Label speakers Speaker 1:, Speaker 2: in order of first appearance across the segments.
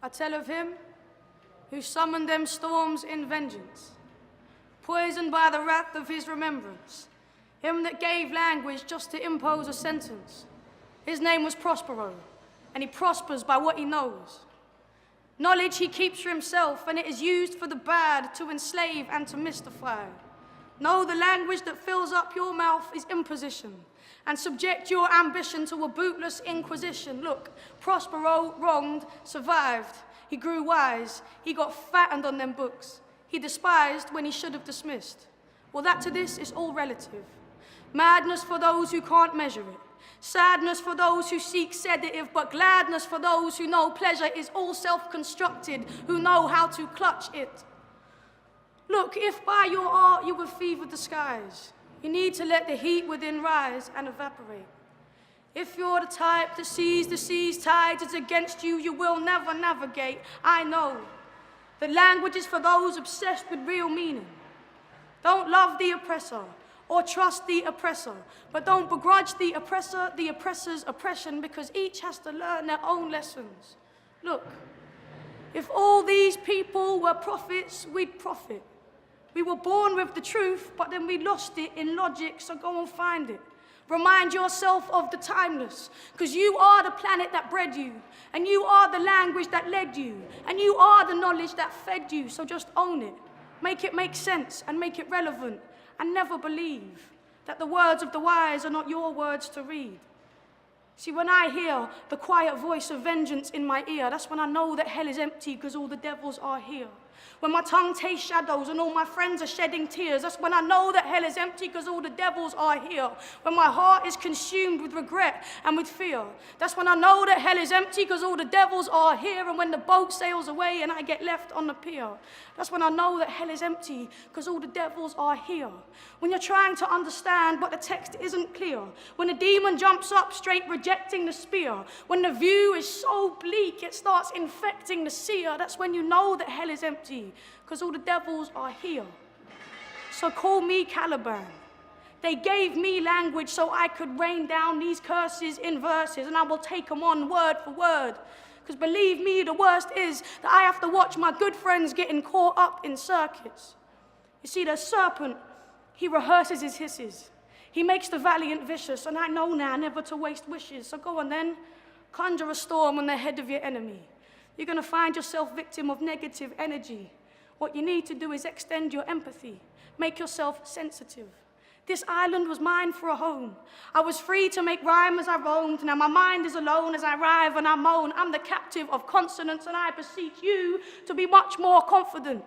Speaker 1: I tell of him who summoned them storms in vengeance, poisoned by the wrath of his remembrance, him that gave language just to impose a sentence. His name was Prospero, and he prospers by what he knows. Knowledge he keeps for himself, and it is used for the bad to enslave and to mystify. No, the language that fills up your mouth is imposition, and subject your ambition to a bootless inquisition. Look, Prospero wronged, survived. He grew wise. He got fattened on them books. He despised when he should have dismissed. Well, that to this is all relative. Madness for those who can't measure it. Sadness for those who seek sedative, but gladness for those who know pleasure is all self-constructed, who know how to clutch it. Look, if by your art you have fevered the skies, you need to let the heat within rise and evaporate. If you're the type that sees the sea's tides as against you, you will never navigate. I know that language is for those obsessed with real meaning. Don't love the oppressor or trust the oppressor, but don't begrudge the oppressor, the oppressor's oppression, because each has to learn their own lessons. Look, if all these people were prophets, we'd profit. We were born with the truth, but then we lost it in logic, so go and find it. Remind yourself of the timeless, because you are the planet that bred you, and you are the language that led you, and you are the knowledge that fed you, so just own it. Make it make sense and make it relevant, and never believe that the words of the wise are not your words to read. See, when I hear the quiet voice of vengeance in my ear, that's when I know that hell is empty because all the devils are here. When my tongue tastes shadows and all my friends are shedding tears, that's when I know that hell is empty because all the devils are here. When my heart is consumed with regret and with fear, that's when I know that hell is empty because all the devils are here. And when the boat sails away and I get left on the pier, that's when I know that hell is empty because all the devils are here. When you're trying to understand but the text isn't clear, when a demon jumps up straight rejecting the spear, when the view is so bleak it starts infecting the seer, that's when you know that hell is empty because all the devils are here. So call me Caliban. They gave me language so I could rain down these curses in verses, and I will take them on word for word. Because believe me, the worst is that I have to watch my good friends getting caught up in circuits. You see, the serpent, he rehearses his hisses. He makes the valiant vicious, and I know now never to waste wishes. So go on then, conjure a storm on the head of your enemy. You're going to find yourself victim of negative energy. What you need to do is extend your empathy. Make yourself sensitive. This island was mine for a home. I was free to make rhyme as I roamed. Now my mind is alone as I writhe and I moan. I'm the captive of consonants, and I beseech you to be much more confident.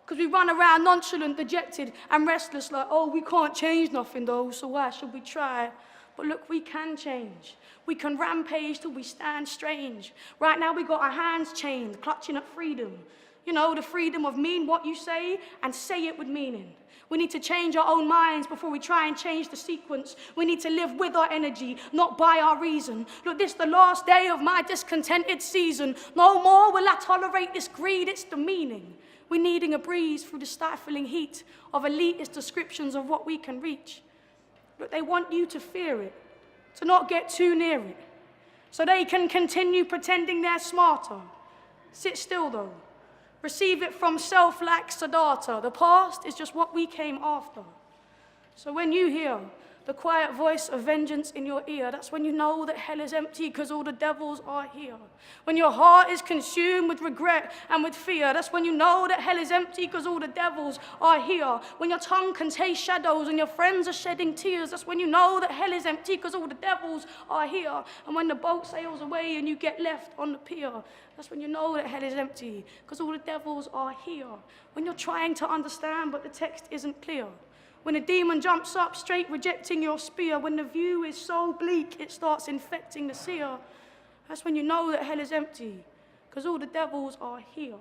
Speaker 1: Because we run around nonchalant, dejected, and restless like, oh, we can't change nothing though, so why should we try? But look, we can change. We can rampage till we stand strange. Right now we got our hands chained, clutching at freedom. You know, the freedom of mean what you say and say it with meaning. We need to change our own minds before we try and change the sequence. We need to live with our energy, not by our reason. Look, this is the last day of my discontented season. No more will I tolerate this greed, it's the meaning. We're needing a breeze through the stifling heat of elitist descriptions of what we can reach. But they want you to fear it, to not get too near it, so they can continue pretending they're smarter. Sit still though. Receive it from self like Siddhartha. The past is just what we came after. So when you hear the quiet voice of vengeance in your ear, that's when you know that hell is empty because all the devils are here. When your heart is consumed with regret and with fear, that's when you know that hell is empty because all the devils are here. When your tongue can taste shadows and your friends are shedding tears, that's when you know that hell is empty because all the devils are here. And when the boat sails away and you get left on the pier, that's when you know that hell is empty because all the devils are here. When you're trying to understand but the text isn't clear. When a demon jumps up straight rejecting your spear, when the view is so bleak it starts infecting the seer, that's when you know that hell is empty, because all the devils are here.